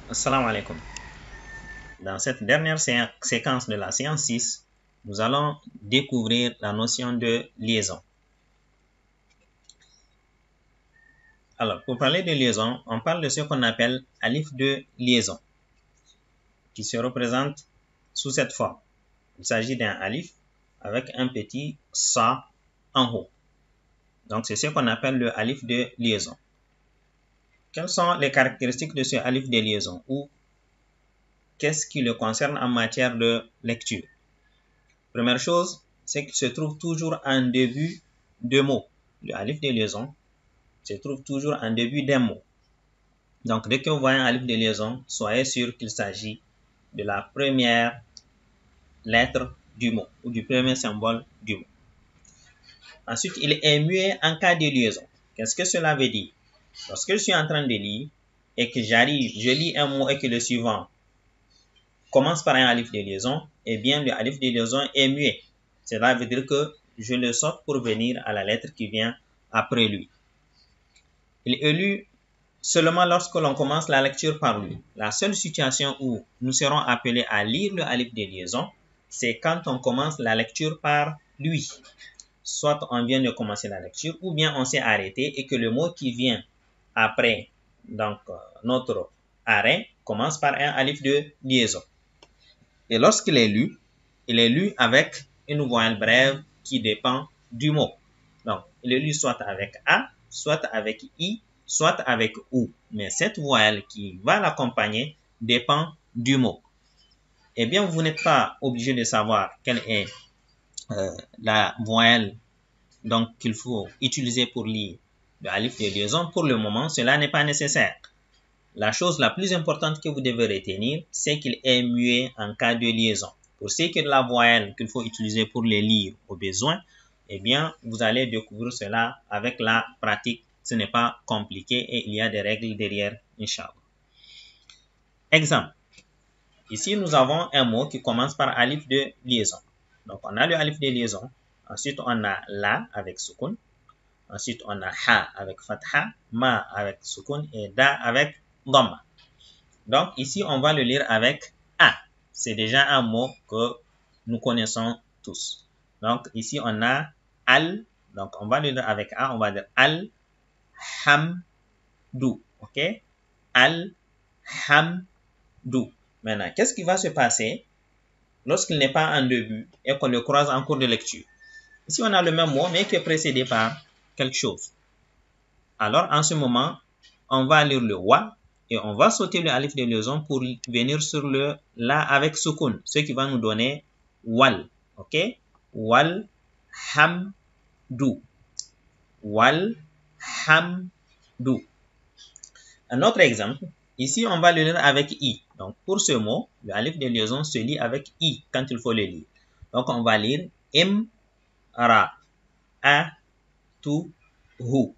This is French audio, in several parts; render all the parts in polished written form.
Assalamu alaikum. Dans cette dernière séquence de la séance 6, nous allons découvrir la notion de liaison. Alors, pour parler de liaison, on parle de ce qu'on appelle alif de liaison, qui se représente sous cette forme. Il s'agit d'un alif avec un petit sa en haut. Donc, c'est ce qu'on appelle le alif de liaison. Quelles sont les caractéristiques de ce alif de liaison ou qu'est-ce qui le concerne en matière de lecture? Première chose, c'est qu'il se trouve toujours en début de mot. Le alif de liaison se trouve toujours en début d'un mot. Donc, dès que vous voyez un alif de liaison, soyez sûr qu'il s'agit de la première lettre du mot ou du premier symbole du mot. Ensuite, il est muet en cas de liaison. Qu'est-ce que cela veut dire? Lorsque je suis en train de lire et que je lis un mot et que le suivant commence par un alif de liaison, eh bien, le alif de liaison est muet. Cela veut dire que je le saute pour venir à la lettre qui vient après lui. Il est lu seulement lorsque l'on commence la lecture par lui. La seule situation où nous serons appelés à lire le alif de liaison, c'est quand on commence la lecture par lui. Soit on vient de commencer la lecture, ou bien on s'est arrêté et que le mot qui vient après donc notre arrêt commence par un alif de liaison. Et lorsqu'il est lu, il est lu avec une voyelle brève qui dépend du mot. Donc, il est lu soit avec A, soit avec I, soit avec OU. Mais cette voyelle qui va l'accompagner dépend du mot. Eh bien, vous n'êtes pas obligé de savoir quelle est la voyelle qu'il faut utiliser pour lire le alif de liaison. Pour le moment, cela n'est pas nécessaire. La chose la plus importante que vous devez retenir, c'est qu'il est muet en cas de liaison. Pour ce qui est de la voyelle qu'il faut utiliser pour les lire au besoin, eh bien, vous allez découvrir cela avec la pratique. Ce n'est pas compliqué et il y a des règles derrière, Inch'Allah. Exemple. Ici, nous avons un mot qui commence par alif de liaison. Donc, on a le alif de liaison. Ensuite, on a la avec sukun. Ensuite, on a ha avec fatha, ma avec sukun et da avec dhamma. Donc, ici, on va le lire avec A. C'est déjà un mot que nous connaissons tous. Donc, ici, on a al. Donc, on va le lire avec A. On va dire al-hamdu. OK? Al-hamdu. Maintenant, qu'est-ce qui va se passer lorsqu'il n'est pas en début et qu'on le croise en cours de lecture? Ici, on a le même mot, mais qui est précédé par quelque chose. Alors, en ce moment, on va lire le wa et on va sauter le alif de liaison pour venir sur le la avec sukun, ce qui va nous donner wal. OK? Wal hamdu. Wal hamdu. Un autre exemple, ici, on va le lire avec i. Donc, pour ce mot, le alif de liaison se lit avec i quand il faut le lire. Donc, on va lire im ra a tu hu.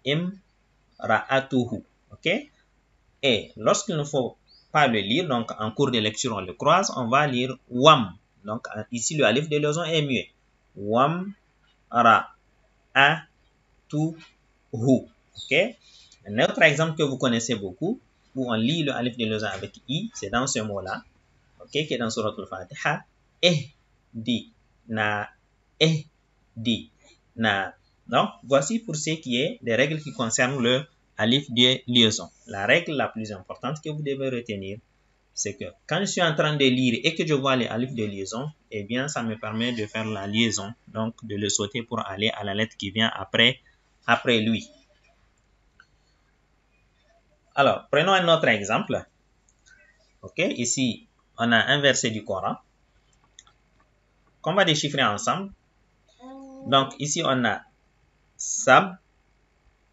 Imra'atuhu. OK? Et lorsqu'il ne faut pas le lire, donc en cours de lecture, on le croise, on va lire wam. Donc ici, le alif de liaison est muet. Wam ra'atuhu. OK? Un autre exemple que vous connaissez beaucoup, où on lit le alif de liaison avec i, c'est dans ce mot-là, OK, qui est dans Surat al-Fatiha. Ehdi na ehdi na. Donc, voici pour ce qui est des règles qui concernent le alif de liaison. La règle la plus importante que vous devez retenir, c'est que quand je suis en train de lire et que je vois les alifs de liaison, eh bien, ça me permet de faire la liaison, donc de le sauter pour aller à la lettre qui vient après lui. Alors, prenons un autre exemple. OK, ici, on a un verset du Coran qu'on va déchiffrer ensemble. Donc, ici, on a sab,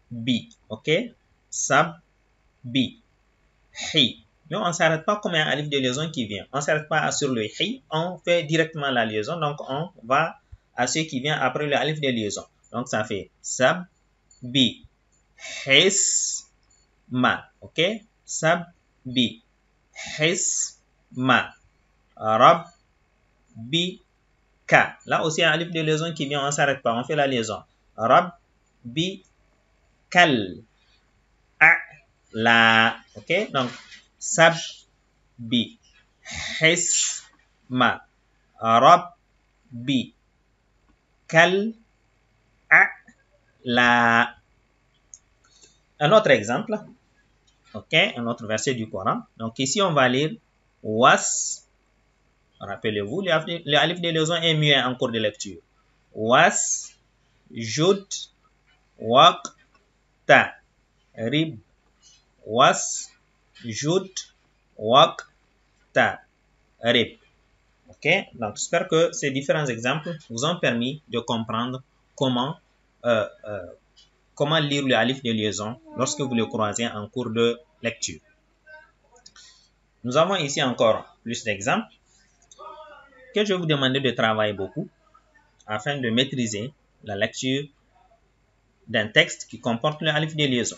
bi, OK? Sab, bi, hi. Mais on ne s'arrête pas comme un alif de liaison qui vient. On ne s'arrête pas sur le hi, on fait directement la liaison. Donc, on va à ce qui vient après le alif de liaison. Donc, ça fait sab, bi, his, ma, OK? Sab, bi, his, ma, rab, bi, ka. Là aussi, un alif de liaison qui vient, on ne s'arrête pas, on fait la liaison. Rab, bi, kal, a, la. OK? Donc, sabbi, hisma, rabbi, kal, la. Un autre exemple, ok, un autre verset du Coran. Donc ici, on va lire was. Rappelez-vous, le alif de liaison est muet en cours de lecture. Was, jud, waq, ta, rib, was, jud, waq, ta, rib. Ok, donc j'espère que ces différents exemples vous ont permis de comprendre comment lire le alif de liaison lorsque vous le croisez en cours de lecture. Nous avons ici encore plus d'exemples que je vais vous demander de travailler beaucoup afin de maîtriser la lecture d'un texte qui comporte le alif de liaison.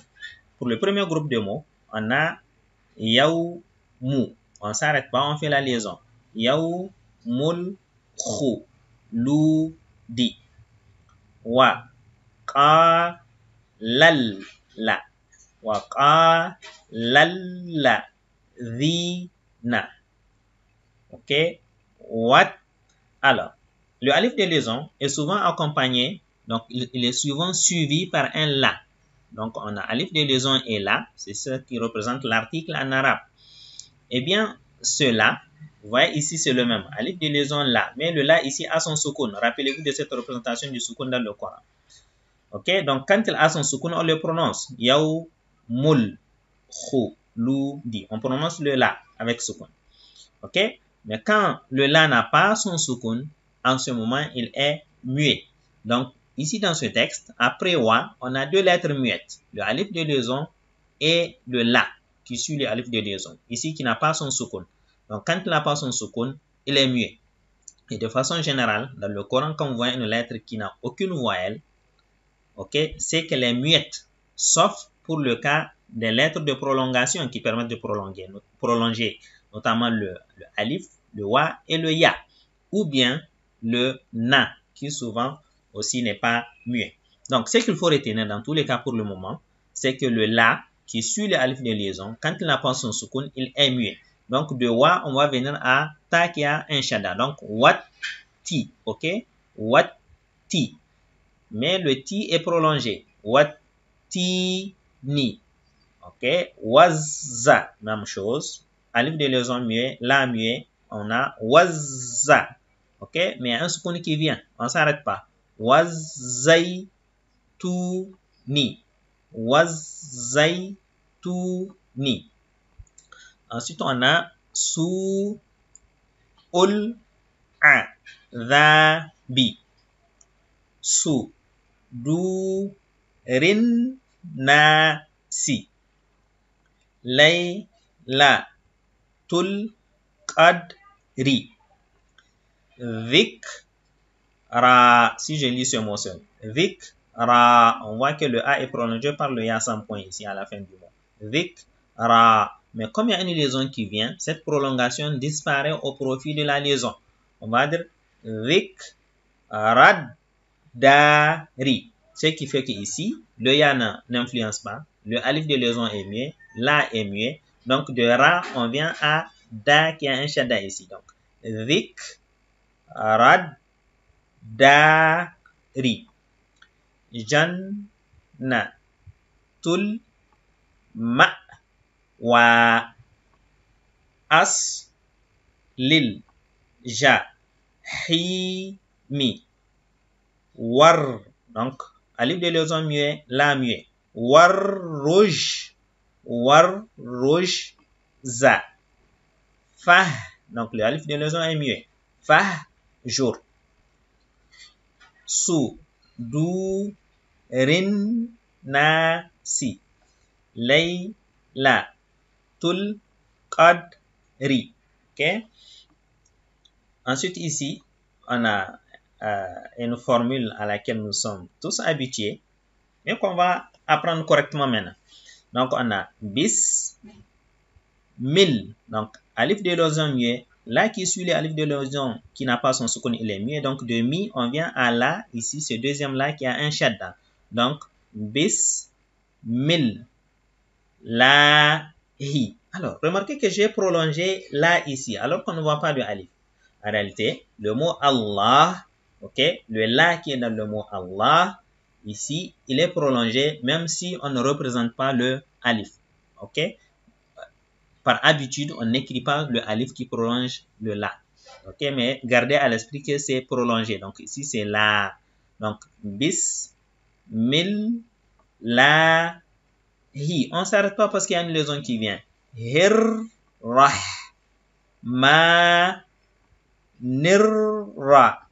Pour le premier groupe de mots, on a yawmu. On ne s'arrête pas, on fait la liaison. Yawmul khuludi. Wa qalalla. Wa qalalla dhina. Ok? What? Alors, le alif de liaison est souvent accompagné, donc il est souvent suivi par un la. Donc, on a alif de liaison et la, c'est ce qui représente l'article en arabe. Eh bien, ce la, vous voyez ici, c'est le même. Alif de liaison la, mais le la ici a son soukoun. Rappelez-vous de cette représentation du soukoun dans le Coran. Ok, donc quand il a son soukoun, on le prononce. Yawmul khuludi. On prononce le la avec soukoun. Ok, mais quand le la n'a pas son soukoun, en ce moment, il est muet. Donc, ici dans ce texte, après wa, on a deux lettres muettes, le alif de liaison et le la, qui suit le alif de liaison, ici qui n'a pas son soukoun. Donc, quand il n'a pas son soukoun, il est muet. Et de façon générale, dans le Coran, quand vous voyez une lettre qui n'a aucune voyelle, ok, c'est qu'elle est muette, sauf pour le cas des lettres de prolongation qui permettent de prolonger notamment le alif, le wa et le ya, ou bien le na, qui souvent aussi n'est pas muet. Donc, ce qu'il faut retenir dans tous les cas pour le moment, c'est que le la, qui suit le alif de liaison, quand il n'a pas son soukoun, il est muet. Donc, de wa, on va venir à ta qui a un shadda. Donc, wat ti, ok? Wat ti. Mais le ti est prolongé. Wat ti ni. Ok? Wazza, même chose. Alif de liaison muet, la muet, on a wazza. Ok? Mais il y a un soukoun qui vient. On ne s'arrête pas. Wazzai tu ni. Wazzai tu ni. Ensuite, on a su ul a dha bi. Su du rin na si. Lay la tul qadri. Vik ra, si je lis ce mot seul. Vik ra, on voit que le A est prolongé par le ya sans point ici à la fin du mot. Vik ra. Mais comme il y a une liaison qui vient, cette prolongation disparaît au profit de la liaison. On va dire vik rad dari. Ce qui fait qu'ici, le ya n'influence pas. Le alif de liaison est muet. La est muet. Donc, de ra, on vient à da qui a un shadda ici. Donc, vik rad dari. Janna tul ma wa as lil ja hi mi war. Donc, alif de liaison muet, la muet. War rouge za. Fah. Donc, le alif de liaison est muet. Fah jour. Su du rin na si. Lay la tul qadri. Ok? Ensuite, ici, on a une formule à laquelle nous sommes tous habitués, mais qu'on va apprendre correctement maintenant. Donc, on a bis, mil. Donc, alif de liaison muet. Là qui suit l'alif de liaison qui n'a pas son soukoun, il est muet. Donc, de mi, on vient à la, ici, ce deuxième là qui a un shadda. Donc, bis, mil. La, hi. Alors, remarquez que j'ai prolongé la ici, alors qu'on ne voit pas de alif. En réalité, le mot Allah, ok, le la qui est dans le mot Allah, ici, il est prolongé même si on ne représente pas le alif, ok. Par habitude, on n'écrit pas le alif qui prolonge le la, ok, mais gardez à l'esprit que c'est prolongé. Donc ici, c'est la. Donc, bis, mil, la, hi. On ne s'arrête pas parce qu'il y a une liaison qui vient. Hir, rah, ma, nir, ra,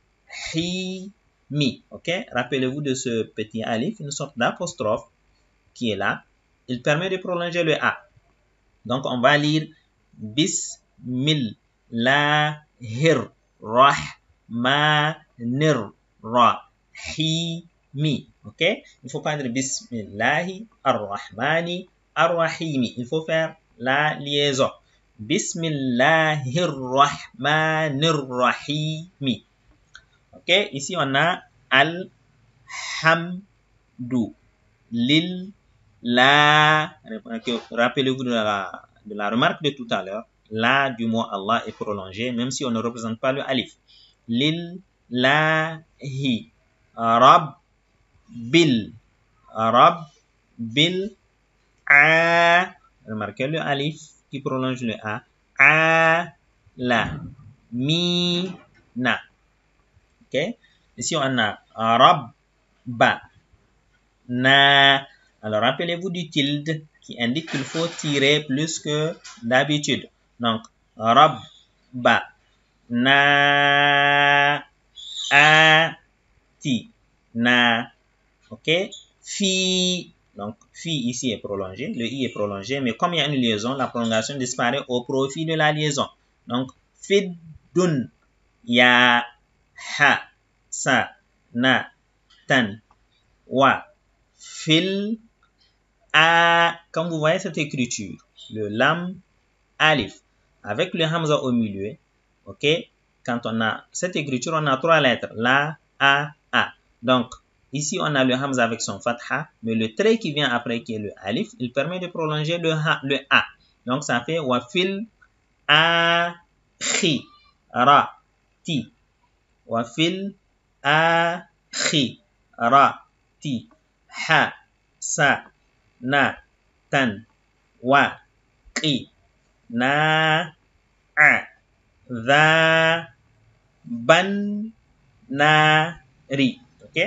hi, mi. Ok? Rappelez-vous de ce petit alif, une sorte d'apostrophe qui est là. Il permet de prolonger le a. Donc, on va lire bismil, la, hir, rah, ma, nir, ra, hi, mi. Ok? Il ne faut pas dire bismillahi, ar-rahmani, ar-rahimi. Il faut faire la liaison. Bismillahirrahmanirrahimi. Ok? Ici, on a alhamdu, lil, la. Rappelez-vous de la remarque de tout à l'heure. La du mot Allah est prolongé, même si on ne représente pas le alif. Lil, la, hi. Rab, bil, a. Remarquez le alif qui prolonge le a. A, la, mi, na. Ok? Ici, on a rab, ba, na. Alors, rappelez-vous du tilde qui indique qu'il faut tirer plus que d'habitude. Donc, rab, ba, na, a, ti, na. Ok? Fi. Donc, fi ici est prolongé. Le i est prolongé. Mais comme il y a une liaison, la prolongation disparaît au profit de la liaison. Donc, fiddun, ya, ha, sa, na, tan, wa, fil, a. Comme vous voyez cette écriture, le lam, alif, avec le hamza au milieu, ok? Quand on a cette écriture, on a 3 lettres, la, a. Donc, ici, on a le hamza avec son fatha, mais le trait qui vient après, qui est le alif, il permet de prolonger le a. Donc, ça fait wa fil, a, khi, ra, ti. Wa fil, a, khi, ra, ti, ha, sa, na, tan, wa, qi, na, a, dha, ban, na, ri. Ok?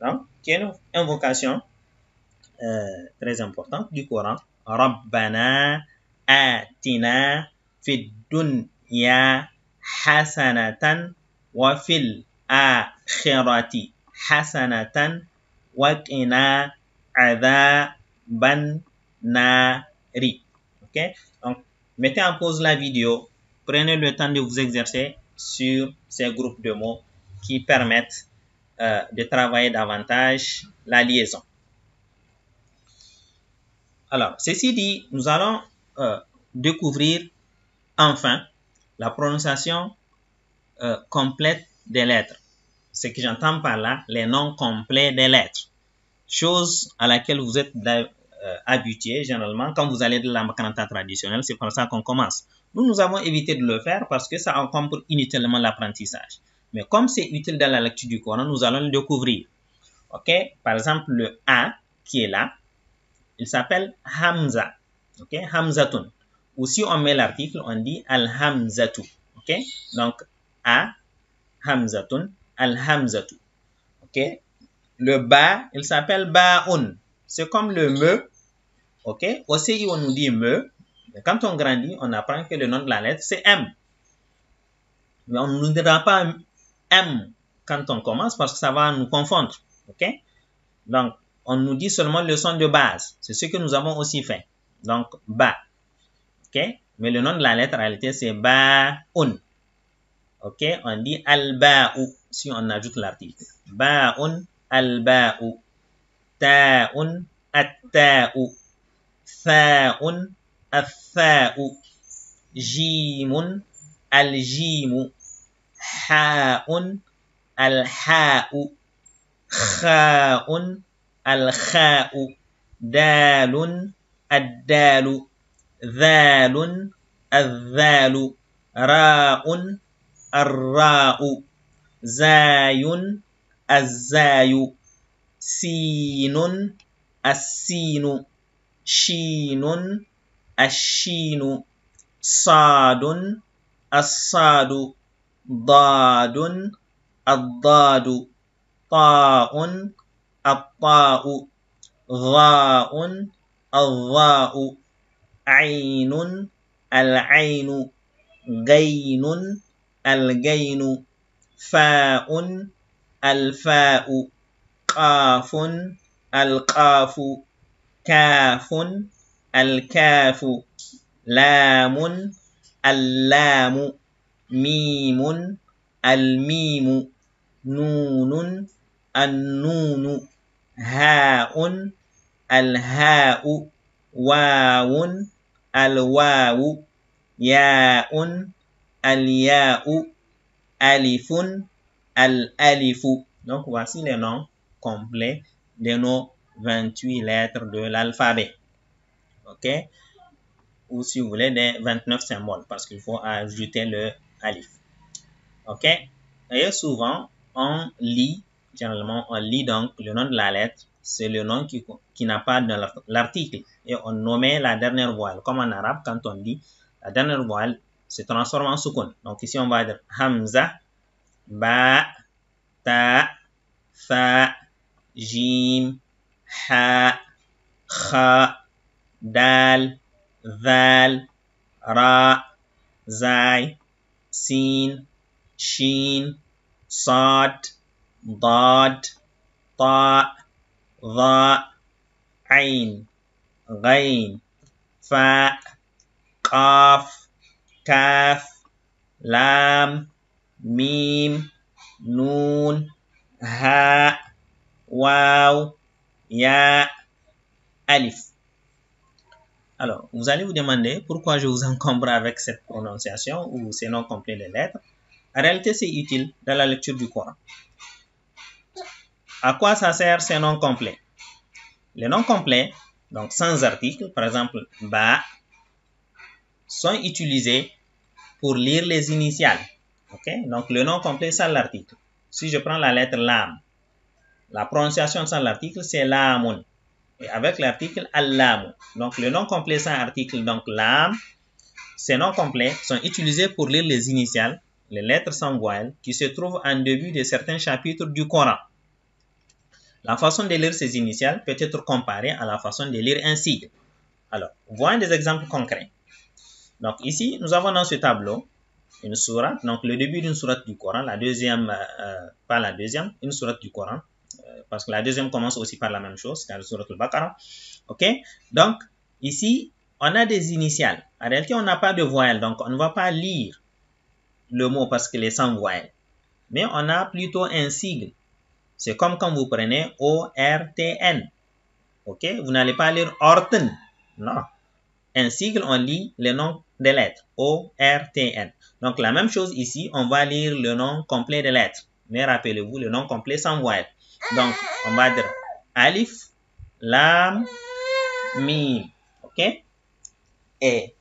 Donc, qui est une invocation très importante du Coran. Rabbana atina fid dunya hasanatan wa fil akhirati hasanatan wa qina adhaban nari. Ok? Donc, mettez en pause la vidéo. Prenez le temps de vous exercer sur ces groupes de mots qui permettent de travailler davantage la liaison. Alors, ceci dit, nous allons découvrir enfin la prononciation complète des lettres. Ce que j'entends par là, les noms complets des lettres. Chose à laquelle vous êtes habitué généralement quand vous allez de la makaranta traditionnelle, c'est comme ça qu'on commence. Nous avons évité de le faire parce que ça encombre inutilement l'apprentissage. Mais comme c'est utile dans la lecture du Coran, nous allons le découvrir. Ok? Par exemple, le A qui est là, il s'appelle Hamza. Ok? Hamzatun. Ou si on met l'article, on dit Al-Hamzatu. Ok? Donc, A, Hamzatun, Al-Hamzatu. Ok? Le Ba, il s'appelle Ba'un. C'est comme le Me. Ok? Au CI, on nous dit Me. Mais quand on grandit, on apprend que le nom de la lettre, c'est M. Mais on ne nous dira pas M quand on commence parce que ça va nous confondre. Ok? Donc, on nous dit seulement le son de base. C'est ce que nous avons aussi fait. Donc, Ba. Ok? Mais le nom de la lettre, en réalité, c'est Ba'un. Ok? On dit Al-Ba'u si on ajoute l'article. Ba'un, Al-Ba'u. Ta'un, At-Ta'u. Tha'un, Al-Tha'u. Jimun, Al-Jimu. Ha'un, Al-Ha'u. Kha'un, Al-Kha'u. Dalun, Ad-Dalu. ذال الذال راء الراء زاي الزاي سين السين شين الشين صاد الصاد ضاد الضاد طاء الطاء ظاء الظاء عين العين غين الغين فاء الفاء قاف القاف كاف الكاف لام اللام ميم الميم نون النون هاء الهاء واو الواو ياء الياء ألف الألف. Donc voici les noms complets de nos 28 lettres de l'alphabet. Ok? Ou si vous voulez des 29 symboles parce qu'il faut ajouter le alif. Ok? Et souvent on lit, généralement on lit donc le nom de la lettre, c'est le nom qui n'a pas de l'article et on nommait la dernière voile. Comme en arabe, quand on dit la dernière voile se transforme en soukoun. Donc ici on va dire Hamza, Ba, Ta, Fa, Jim, Ha, Kha, Dal, Zal, Ra, Zai, Sin, Shin, Sad, Dad, Ta, Dha, Ain, Ghain, Fa, Qaf, Kaf, Lam, Mim, Noun, Ha, Waw, Ya, Alif. Alors, vous allez vous demander pourquoi je vous encombre avec cette prononciation ou ces noms complets des lettres. En réalité, c'est utile dans la lecture du Coran. À quoi ça sert ces noms complets? Les noms complets, donc sans article, par exemple Ba, sont utilisés pour lire les initiales. Okay? Donc le nom complet sans l'article. Si je prends la lettre Lam, la prononciation sans l'article c'est Lamun. Et avec l'article Al-Lamu. Donc le nom complet sans article, donc Lam, ces noms complets sont utilisés pour lire les initiales, les lettres sans voile, qui se trouvent en début de certains chapitres du Coran. La façon de lire ces initiales peut être comparée à la façon de lire un sigle. Alors, voyons des exemples concrets. Donc ici, nous avons dans ce tableau une sourate, donc le début d'une sourate du Coran, la deuxième, pas la deuxième, une sourate du Coran, parce que la deuxième commence aussi par la même chose, car la sourate al-Baqarah. Ok? Donc, ici, on a des initiales. En réalité, on n'a pas de voyelle, donc on ne va pas lire le mot parce qu'il est sans voyelle. Mais on a plutôt un sigle. C'est comme quand vous prenez O-R-T-N. Ok? Vous n'allez pas lire Orten. Non. Un sigle, on lit le nom des lettres. O-R-T-N. Donc, la même chose ici, on va lire le nom complet des lettres. Mais rappelez-vous, le nom complet sans voyelle. Donc, on va dire Alif, Lam, Mim. Ok? Et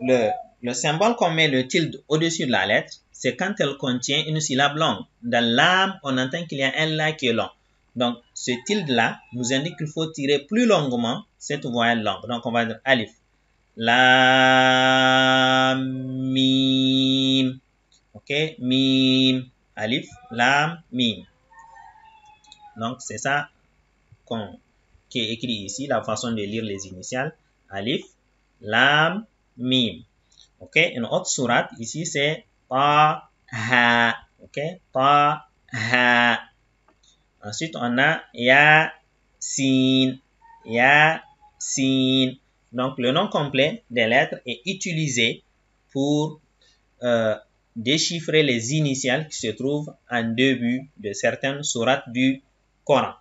le symbole qu'on met le tilde au-dessus de la lettre, c'est quand elle contient une syllabe longue. Dans Lam, on entend qu'il y a un La qui est long. Donc, ce tilde-là nous indique qu'il faut tirer plus longuement cette voyelle longue. Donc, on va dire Alif, Lam, Mim. Ok? Mim. Alif, Lam, Mim. Donc, c'est ça qui est écrit ici, la façon de lire les initiales. Alif, Lam, Mim. Ok? Une autre sourate, ici, c'est Ta, Ha. Ok? Ta, Ha. Ensuite, on a Ya, Sin. Ya, Sin. Donc, le nom complet des lettres est utilisé pour déchiffrer les initiales qui se trouvent en début de certaines sourates du Coran.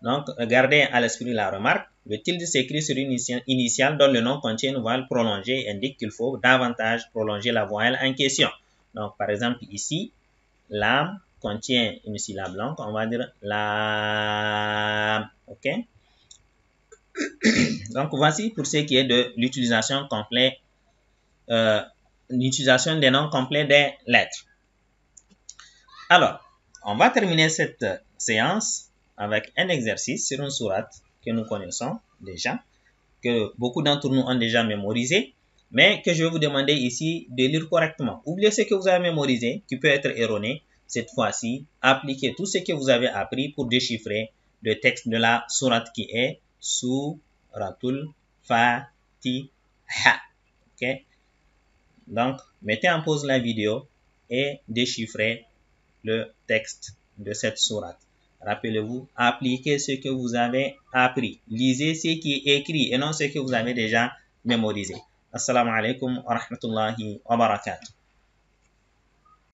Donc, gardez à l'esprit la remarque. Le tilde s'écrit sur une initiale dont le nom contient une voile prolongée et indique qu'il faut davantage prolonger la voile en question. Donc, par exemple, ici, Lam contient une syllabe longue. On va dire Lam. OK? Donc, voici pour ce qui est de l'utilisation complète, l'utilisation des noms complets des lettres. Alors, on va terminer cette séance avec un exercice sur une sourate que nous connaissons déjà, que beaucoup d'entre nous ont déjà mémorisé, mais que je vais vous demander ici de lire correctement. Oubliez ce que vous avez mémorisé, qui peut être erroné. Cette fois-ci, appliquez tout ce que vous avez appris pour déchiffrer le texte de la sourate qui est Suratul Fatiha. Ok? Donc, mettez en pause la vidéo et déchiffrez le texte de cette sourate. Rappelez-vous, appliquez ce que vous avez appris. Lisez ce qui est écrit et non ce que vous avez déjà mémorisé. Assalamu alaikum wa rahmatullahi wa barakatuh.